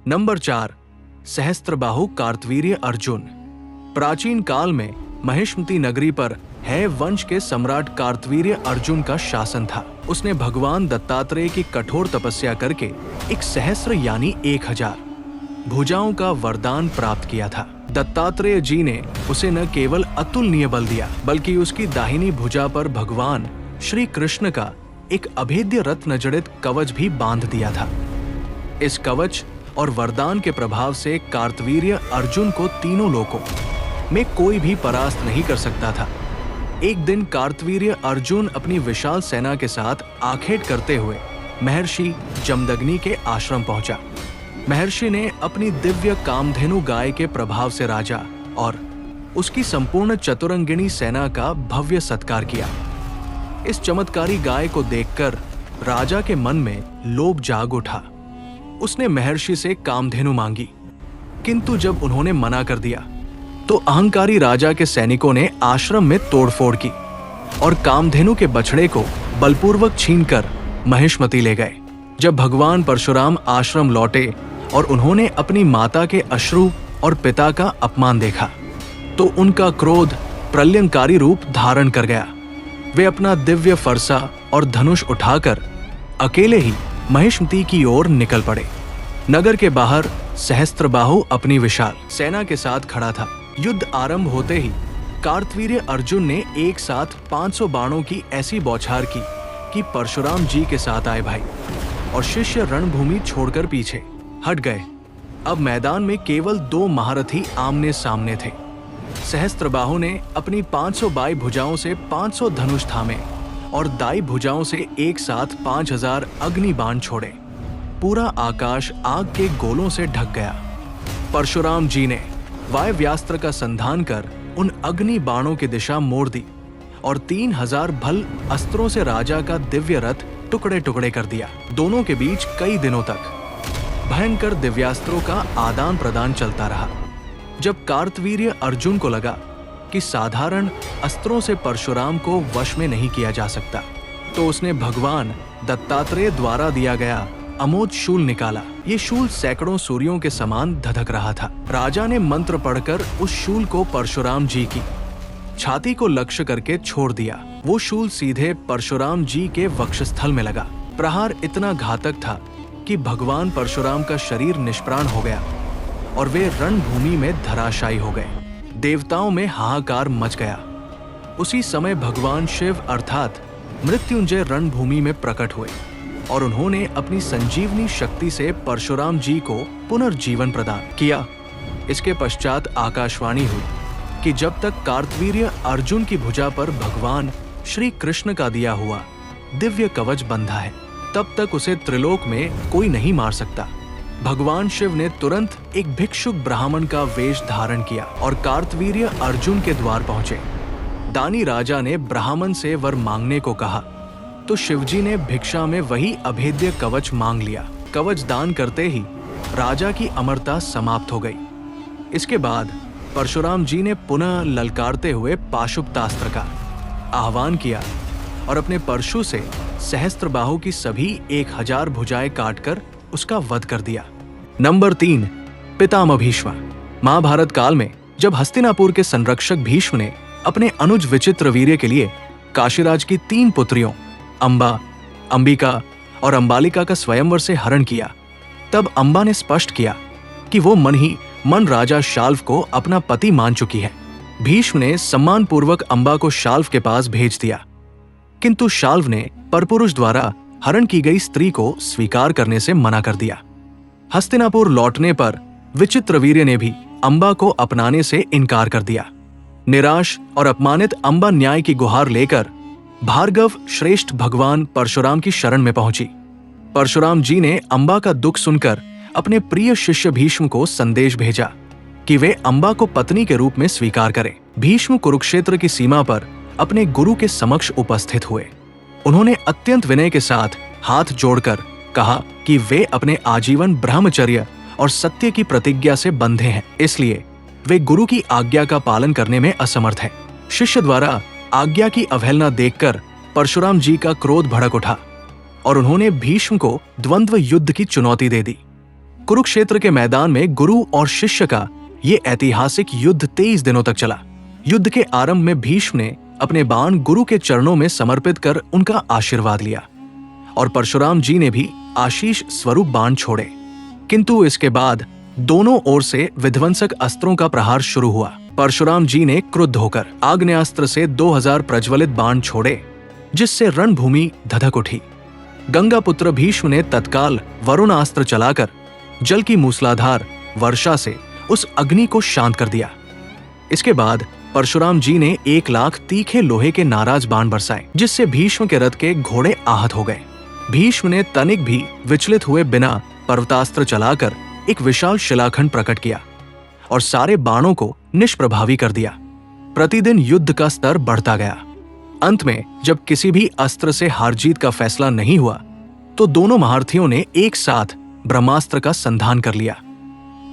Number 4, Sahastrabahu Kartavirya Arjun. प्राचीन काल में महिष्मती नगरी पर है वंश के सम्राट कार्तवीर्य अर्जुन का शासन था। उसने भगवान दत्तात्रेय की कठोर तपस्या करके एक सहस्त्र यानी 1000 भुजाओं का वरदान प्राप्त किया था। दत्तात्रेय जी ने उसे न केवल अतुलनीय बल दिया, बल्कि उसकी दाहिनी भुजा पर भगवान श्री कृष्ण का एक अभेद्य रत्न जड़ित कवच भी बांध दिया था। इस कवच और वरदान के प्रभाव से कार्तवीर्य अर्जुन को तीनों लोकों में कोई भी परास्त नहीं कर सकता था। एक दिन कार्तवीर्य अर्जुन अपनी विशाल सेना के साथ आखेट करते हुए महर्षि जमदग्नि के आश्रम पहुंचा। महर्षि ने अपनी दिव्य कामधेनु गाय के प्रभाव से राजा और उसकी संपूर्ण चतुरंगिणी सेना का भव्य सत्कार किया। इस चमत्कारी गाय को देखकर राजा के मन में लोभ जाग उठा। उसने महर्षि से कामधेनु मांगी, किंतु जब उन्होंने मना कर दिया तो अहंकारी राजा के सैनिकों ने आश्रम में तोड़फोड़ की और कामधेनु के बछड़े को बलपूर्वक छीनकर महिष्मती ले गए। जब भगवान परशुराम आश्रम लौटे और उन्होंने अपनी माता के अश्रु और पिता का अपमान देखा तो उनका क्रोध प्रलयंकारी रूप धारण कर गया। वे अपना दिव्य फरसा और धनुष उठाकर अकेले ही महिष्मती की ओर निकल पड़े। नगर के बाहर सहस्त्रबाहु अपनी विशाल सेना के साथ खड़ा था। युद्ध आरंभ होते ही कार्तवीर्य अर्जुन ने एक साथ 500 बाणों की ऐसी बौछार की कि परशुराम जी के साथ आए भाई और शिष्य रणभूमि छोड़कर पीछे हट गए। अब मैदान में केवल 2 महारथी आमने सामने थे। सहस्त्रबाहु ने अपनी 500 बाई भुजाओं से 500 धनुष थामे और दाई भुजाओं से एक साथ 5000 अग्नि बाण छोड़े। पूरा आकाश आग के गोलों से ढक गया। परशुराम जी ने वायव्यास्त्र का संधान कर उन अग्नि बाणों की दिशा मोड़ दी और 3000 भल अस्त्रों से राजा का दिव्य रथ टुकड़े टुकड़े कर दिया। दोनों के बीच कई दिनों तक भयंकर दिव्यास्त्रों का आदान प्रदान चलता रहा। जब कार्तवीर्य अर्जुन को लगा कि साधारण अस्त्रों से परशुराम को वश में नहीं किया जा सकता, तो उसने भगवान दत्तात्रेय द्वारा दिया गया अमोद शूल निकाला। ये शूल सैकड़ों सूर्यों के समान धधक रहा था। राजा ने मंत्र पढ़कर उस शूल को परशुराम जी की छाती को लक्ष्य करके छोड़ दिया। वो शूल सीधे परशुराम जी के वक्षस्थल में लगा। प्रहार इतना घातक था कि भगवान परशुराम का शरीर निष्प्राण हो गया और वे रणभूमि में धराशायी हो गए। देवताओं में हाहाकार मच गया। उसी समय भगवान शिव अर्थात मृत्युंजय रणभूमि में प्रकट हुए और उन्होंने अपनी संजीवनी शक्ति से परशुराम जी को पुनर्जीवन प्रदान किया। इसके पश्चात आकाशवाणी हुई कि जब तक कार्तवीर्य अर्जुन की भुजा पर भगवान श्री कृष्ण का दिया हुआ दिव्य कवच बंधा है, तब तक उसे त्रिलोक में कोई नहीं मार सकता। भगवान शिव ने तुरंत एक भिक्षुक ब्राह्मण का वेश धारण किया और कार्तवीर्य अर्जुन के द्वार पहुंचे। दानी राजा ने ब्राह्मण से वर मांगने को कहा तो शिवजी ने भिक्षा में वही अभेद्य कवच मांग लिया। कवच दान करते ही राजा की अमरता समाप्त हो गई। इसके बाद परशुराम जी ने पुनः ललकारते हुए पाशुपतास्त्र का आह्वान किया और अपने परशु से सहस्त्रबाहु की सभी 1000 भुजाएं काटकर उसका वध कर दिया। नंबर 3, पितामह भीष्म। महाभारत काल में जब हस्तिनापुर के संरक्षक भीष्म ने अपने अनुज विचित्रवीर्य के लिए काशीराज की 3 पुत्रियों अंबा, अंबिका और अंबालिका का स्वयंवर से हरण किया, तब अंबा ने स्पष्ट किया कि वो मन ही मन राजा शाल्व को अपना पति मान चुकी है। भीष्म ने सम्मान पूर्वक अंबा को शाल्व के पास भेज दिया, किंतु शाल्व ने परपुरुष द्वारा हरण की गई स्त्री को स्वीकार करने से मना कर दिया। हस्तिनापुर लौटने पर विचित्रवीर्य ने भी अंबा को अपनाने से इनकार कर दिया। निराश और अपमानित अंबा न्याय की गुहार लेकर भार्गव श्रेष्ठ भगवान परशुराम की शरण में पहुंची। परशुराम जी ने अंबा का दुख सुनकर अपने प्रिय शिष्य भीष्म को संदेश भेजा कि वे अंबा को पत्नी के रूप में स्वीकार करें। भीष्म कुरुक्षेत्र की सीमा पर अपने गुरु के समक्ष उपस्थित हुए। उन्होंने अत्यंत विनय के साथ हाथ जोड़कर कहा कि वे अपने आजीवन ब्रह्मचर्य और सत्य की प्रतिज्ञा से बंधे हैं, इसलिए वे गुरु की आज्ञा का पालन करने में असमर्थ हैं। शिष्य द्वारा आज्ञा की अवहेलना देखकर परशुराम जी का क्रोध भड़क उठा और उन्होंने भीष्म को द्वंद्व युद्ध की चुनौती दे दी। कुरुक्षेत्र के मैदान में गुरु और शिष्य का ये ऐतिहासिक युद्ध 23 दिनों तक चला। युद्ध के आरंभ में भीष्म ने अपने बाण गुरु के चरणों में समर्पित कर उनका आशीर्वाद लिया और परशुराम जी ने भी आशीष स्वरूप बाण छोड़े। किंतु इसके बाद दोनों ओर से विध्वंसक अस्त्रों का प्रहार शुरू हुआ। परशुराम जी ने क्रुद्ध होकर आग्नेयास्त्र से 2000 प्रज्वलित बाण छोड़े, जिससे रणभूमि धधक उठी। गंगा पुत्र भीष्म ने तत्काल वरुणास्त्र चलाकर जल की मूसलाधार वर्षा से उस अग्नि को शांत कर दिया। इसके बाद परशुराम जी ने 1 लाख तीखे लोहे के नाराज बाण बरसाए, जिससे भीष्म के रथ के घोड़े आहत हो गए। भीष्म ने तनिक भी विचलित हुए बिना पर्वतास्त्र चलाकर एक विशाल शिलाखंड प्रकट किया और सारे बाणों को निष्प्रभावी कर दिया। प्रतिदिन युद्ध का स्तर बढ़ता गया। अंत में जब किसी भी अस्त्र से हार जीत का फैसला नहीं हुआ, तो दोनों महारथियों ने एक साथ ब्रह्मास्त्र का संधान कर लिया।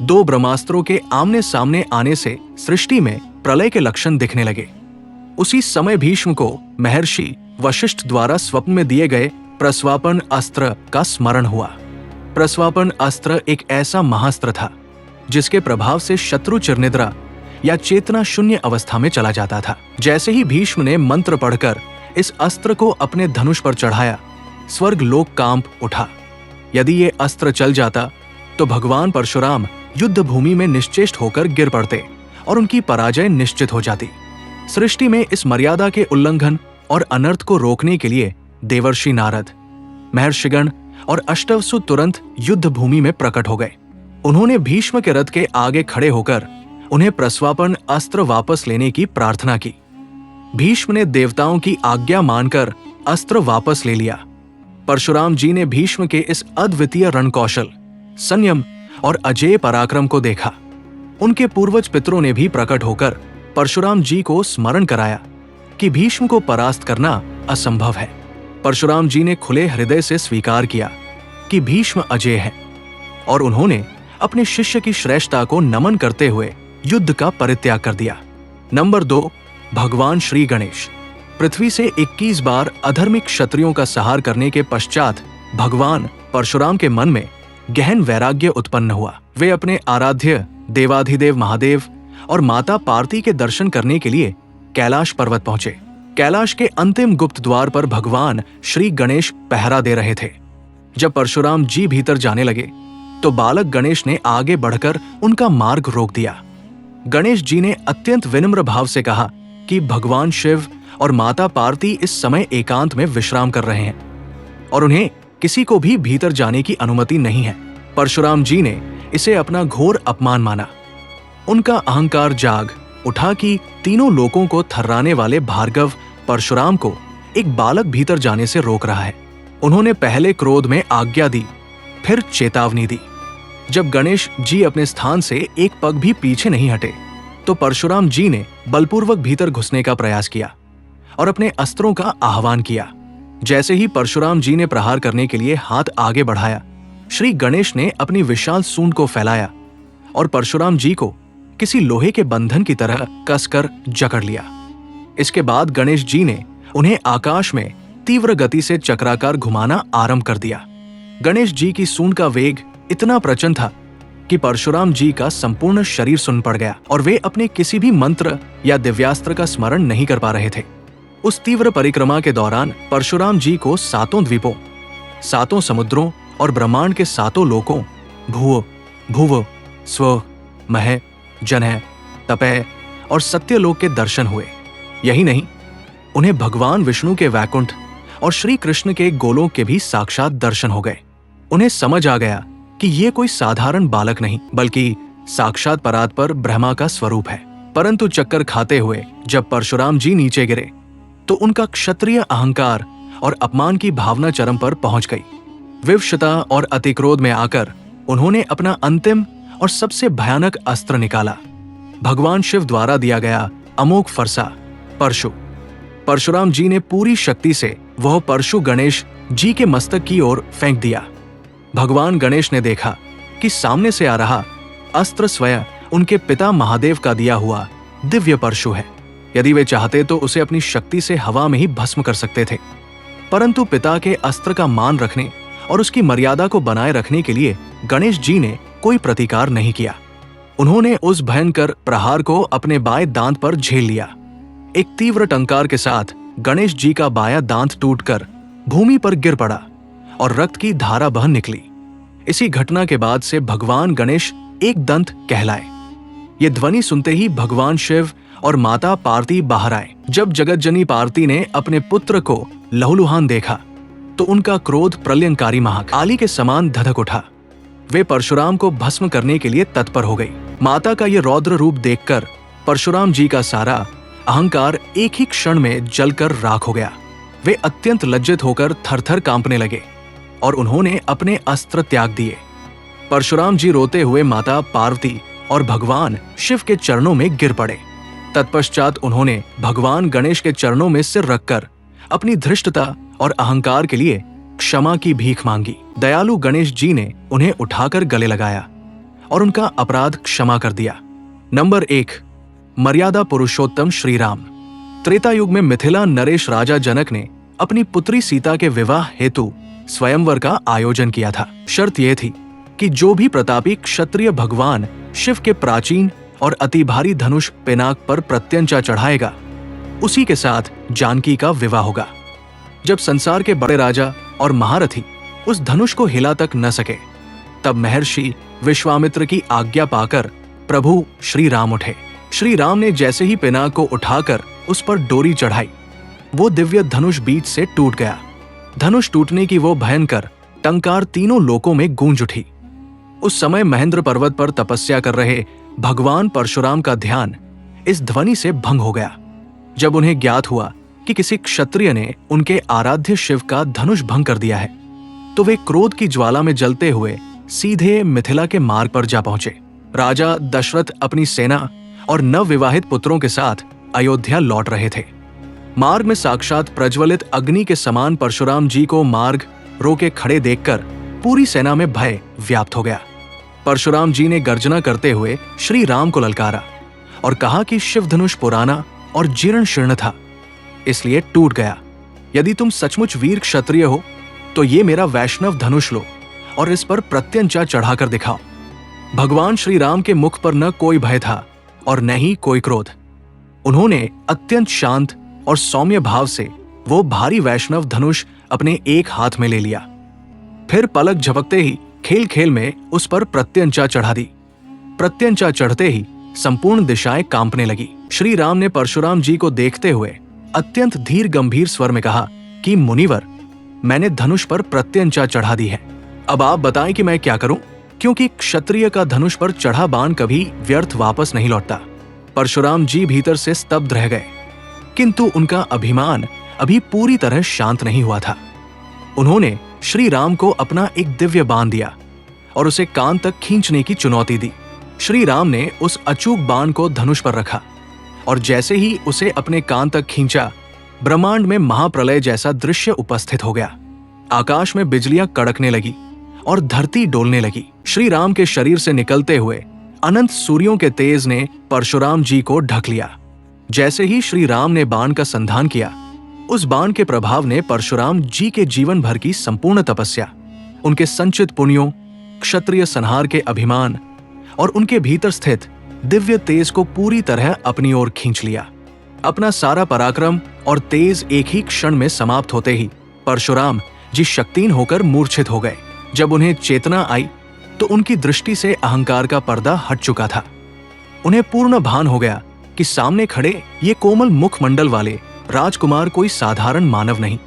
2 ब्रह्मास्त्रों के आमने सामने आने से सृष्टि में प्रलय के लक्षण दिखने लगे। उसी समय भीष्म को महर्षि वशिष्ठ द्वारा स्वप्न में दिए गए प्रस्वापन अस्त्र का स्मरण हुआ। प्रस्वापन अस्त्र एक ऐसा महास्त्र था जिसके प्रभाव से शत्रु चिरनिद्रा या चेतना शून्य अवस्था में चला जाता था। जैसे ही भीष्म ने मंत्र पढ़कर इस अस्त्र को अपने धनुष पर चढ़ाया, स्वर्ग लोक कांप उठा। यदि ये अस्त्र चल जाता तो भगवान परशुराम युद्ध भूमि में निश्चेष्ट होकर गिर पड़ते और उनकी पराजय निश्चित हो जाती। सृष्टि में इस मर्यादा के उल्लंघन और अनर्थ को रोकने के लिए देवर्षि नारद, महर्षिगण और अष्टवसु तुरंत युद्ध भूमि में प्रकट हो गए। उन्होंने भीष्म के रथ के आगे खड़े होकर उन्हें प्रस्वापन अस्त्र वापस लेने की प्रार्थना की। भीष्म ने देवताओं की आज्ञा मानकर अस्त्र वापस ले लिया। परशुराम जी ने भीष्म के इस अद्वितीय रणकौशल, संयम और अजेय पराक्रम को देखा। उनके पूर्वज पितरों ने भी प्रकट होकर परशुराम जी को स्मरण कराया कि भीष्म को परास्त करना असंभव है। परशुराम जी ने खुले हृदय से स्वीकार किया कि भीष्म अजेय है और उन्होंने अपने शिष्य की श्रेष्ठता को नमन करते हुए युद्ध का परित्याग कर दिया। नंबर 2, भगवान श्री गणेश। पृथ्वी से 21 बार अधर्मिक क्षत्रियों का संहार करने के पश्चात भगवान परशुराम के मन में गहन वैराग्य उत्पन्न हुआ। वे अपने आराध्य देवाधिदेव महादेव और माता पार्वती के दर्शन करने के लिए कैलाश पर्वत पहुंचे। कैलाश के अंतिम गुप्त द्वार पर भगवान श्री गणेश पहरा दे रहे थे। जब परशुराम जी भीतर जाने लगे तो बालक गणेश ने आगे बढ़कर उनका मार्ग रोक दिया। गणेश जी ने अत्यंत विनम्र भाव से कहा कि भगवान शिव और माता पार्वती इस समय एकांत में विश्राम कर रहे हैं और उन्हें किसी को भी भीतर जाने की अनुमति नहीं है। परशुराम जी ने इसे अपना घोर अपमान माना। उनका अहंकार जाग उठा कि तीनों लोकों को थर्राने वाले भार्गव परशुराम को एक बालक भीतर जाने से रोक रहा है। उन्होंने पहले क्रोध में आज्ञा दी, फिर चेतावनी दी। जब गणेश जी अपने स्थान से एक पग भी पीछे नहीं हटे तो परशुराम जी ने बलपूर्वक भीतर घुसने का प्रयास किया और अपने अस्त्रों का आह्वान किया। जैसे ही परशुराम जी ने प्रहार करने के लिए हाथ आगे बढ़ाया, श्री गणेश ने अपनी विशाल सूंड को फैलाया और परशुराम जी को किसी लोहे के बंधन की तरह कसकर जकड़ लिया। इसके बाद गणेश जी ने उन्हें आकाश में तीव्र गति से चक्राकार घुमाना आरंभ कर दिया। गणेश जी की सूंड का वेग इतना प्रचंड था कि परशुराम जी का संपूर्ण शरीर सुन्न पड़ गया और वे अपने किसी भी मंत्र या दिव्यास्त्र का स्मरण नहीं कर पा रहे थे। उस तीव्र परिक्रमा के दौरान परशुराम जी को 7 द्वीपों, 7 समुद्रों और ब्रह्मांड के 7 लोकों भुव, स्व, मह, जनः, तपः और सत्यलोक के दर्शन हुए। यही नहीं, उन्हें भगवान विष्णु के वैकुंठ और श्री कृष्ण के गोलोक के भी साक्षात दर्शन हो गए। उन्हें समझ आ गया कि ये कोई साधारण बालक नहीं बल्कि साक्षात परात्पर ब्रह्मा का स्वरूप है। परंतु चक्कर खाते हुए जब परशुराम जी नीचे गिरे तो उनका क्षत्रिय अहंकार और अपमान की भावना चरम पर पहुंच गई। विवशता और अतिक्रोध में आकर उन्होंने अपना अंतिम और सबसे भयानक अस्त्र निकाला, भगवान शिव द्वारा दिया गया अमोघ फरसा परशु। परशुराम जी ने पूरी शक्ति से वह परशु गणेश जी के मस्तक की ओर फेंक दिया। भगवान गणेश ने देखा कि सामने से आ रहा अस्त्र स्वयं उनके पिता महादेव का दिया हुआ दिव्य परशु है। यदि वे चाहते तो उसे अपनी शक्ति से हवा में ही भस्म कर सकते थे, परंतु पिता के अस्त्र का मान रखने और उसकी मर्यादा को बनाए रखने के लिए गणेश जी ने कोई प्रतिकार नहीं किया। उन्होंने उस भयंकर प्रहार को अपने बाएं दांत पर झेल लिया। एक तीव्र टंकार के साथ गणेश जी का बायां दांत टूटकर भूमि पर गिर पड़ा और रक्त की धारा बह निकली। इसी घटना के बाद से भगवान गणेश एक दंत कहलाए। ये ध्वनि सुनते ही भगवान शिव और माता पार्वती बाहर आए। जब जगतजनी पार्वती ने अपने पुत्र को लहूलुहान देखा तो उनका क्रोध प्रलयंकारी महाकाली के समान धधक उठा। वे परशुराम को भस्म करने के लिए तत्पर हो गई। माता का ये रौद्र रूप देखकर परशुराम जी का सारा अहंकार एक ही क्षण में जलकर राख हो गया। वे अत्यंत लज्जित होकर थरथर कांपने लगे और उन्होंने अपने अस्त्र त्याग दिए। परशुराम जी रोते हुए माता पार्वती और भगवान शिव के चरणों में गिर पड़े। तत्पश्चात उन्होंने भगवान गणेश के चरणों में सिर रखकर अपनी धृष्टता और अहंकार के लिए क्षमा की भीख मांगी। दयालु गणेश जी ने उन्हें उठाकर गले लगाया और उनका अपराध क्षमा कर दिया। नंबर 1, मर्यादा पुरुषोत्तम श्री राम। त्रेता युग में मिथिला नरेश राजा जनक ने अपनी पुत्री सीता के विवाह हेतु स्वयंवर का आयोजन किया था। शर्त यह थी कि जो भी प्रतापी क्षत्रिय भगवान शिव के प्राचीन और अति भारी धनुष पिनाक पर प्रत्यंचा चढ़ाएगा, उसी के साथ जानकी का विवाह होगा। जब संसार के बड़े राजा और महारथी उस धनुष को हिला तक न सके, तब महर्षि विश्वामित्र की आज्ञा पाकर प्रभु श्री राम उठे। श्री राम ने जैसे ही पिनाक को उठाकर उस पर डोरी चढ़ाई, वो दिव्य धनुष बीच से टूट गया। धनुष टूटने की वो भयंकर टंकार तीनों लोकों में गूंज उठी। उस समय महेंद्र पर्वत पर तपस्या कर रहे भगवान परशुराम का ध्यान इस ध्वनि से भंग हो गया। जब उन्हें ज्ञात हुआ कि किसी क्षत्रिय ने उनके आराध्य शिव का धनुष भंग कर दिया है, तो वे क्रोध की ज्वाला में जलते हुए सीधे मिथिला के मार्ग पर जा पहुंचे। राजा दशरथ अपनी सेना और नवविवाहित पुत्रों के साथ अयोध्या लौट रहे थे। मार्ग में साक्षात प्रज्वलित अग्नि के समान परशुराम जी को मार्ग रोके खड़े देखकर पूरी सेना में भय व्याप्त हो गया। परशुराम जी ने गर्जना करते हुए श्री राम को ललकारा और कहा कि शिव धनुष पुराना और जीर्ण शीर्ण था, इसलिए टूट गया। यदि तुम सचमुच वीर क्षत्रिय हो तो ये मेरा वैष्णव धनुष लो और इस पर प्रत्यंचा चढ़ाकर दिखाओ। भगवान श्री राम के मुख पर न कोई भय था और न ही कोई क्रोध। उन्होंने अत्यंत शांत और सौम्य भाव से वो भारी वैष्णव धनुष अपने एक हाथ में ले लिया। फिर पलक झपकते ही खेल खेल में उस पर प्रत्यंचा चढ़ा दी। प्रत्यंचा चढ़ते ही संपूर्ण दिशाएं कांपने लगी। श्री राम ने परशुराम जी को देखते हुए अत्यंत धीर गंभीर स्वर में कहा कि मुनिवर, मैंने धनुष पर प्रत्यंचा चढ़ा दी है। अब आप बताएं कि मैं क्या करूं, क्योंकि क्षत्रिय का धनुष पर चढ़ा बाण कभी व्यर्थ वापस नहीं लौटता। परशुराम जी भीतर से स्तब्ध रह गए, किंतु उनका अभिमान अभी पूरी तरह शांत नहीं हुआ था। उन्होंने श्री राम को अपना एक दिव्य बाण दिया और उसे कान तक खींचने की चुनौती दी। श्री राम ने उस अचूक बाण को धनुष पर रखा और जैसे ही उसे अपने कान तक खींचा, ब्रह्मांड में महाप्रलय जैसा दृश्य उपस्थित हो गया। आकाश में बिजलियां कड़कने लगी और धरती डोलने लगी। श्री राम के शरीर से निकलते हुए अनंत सूर्यों के तेज ने परशुराम जी को ढक लिया। जैसे ही श्री राम ने बाण का संधान किया, उस बाण के प्रभाव ने परशुराम जी के जीवन भर की संपूर्ण तपस्या, उनके संचित पुण्यों, क्षत्रिय संहार के अभिमान और उनके भीतर स्थित दिव्य तेज को पूरी तरह अपनी ओर खींच लिया। अपना सारा पराक्रम और तेज एक ही क्षण में समाप्त होते ही परशुराम जी शक्तिहीन होकर मूर्छित हो गए। जब उन्हें चेतना आई तो उनकी दृष्टि से अहंकार का पर्दा हट चुका था। उन्हें पूर्ण भान हो गया कि सामने खड़े ये कोमल मुखमंडल वाले राजकुमार कोई साधारण मानव नहीं,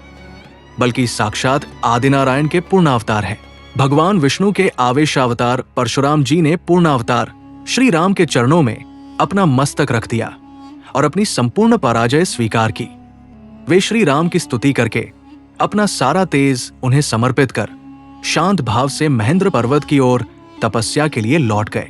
बल्कि साक्षात आदिनारायण के पूर्णावतार हैं। भगवान विष्णु के आवेशावतार परशुराम जी ने पूर्णावतार श्री राम के चरणों में अपना मस्तक रख दिया और अपनी संपूर्ण पराजय स्वीकार की। वे श्री राम की स्तुति करके अपना सारा तेज उन्हें समर्पित कर शांत भाव से महेंद्र पर्वत की ओर तपस्या के लिए लौट गए।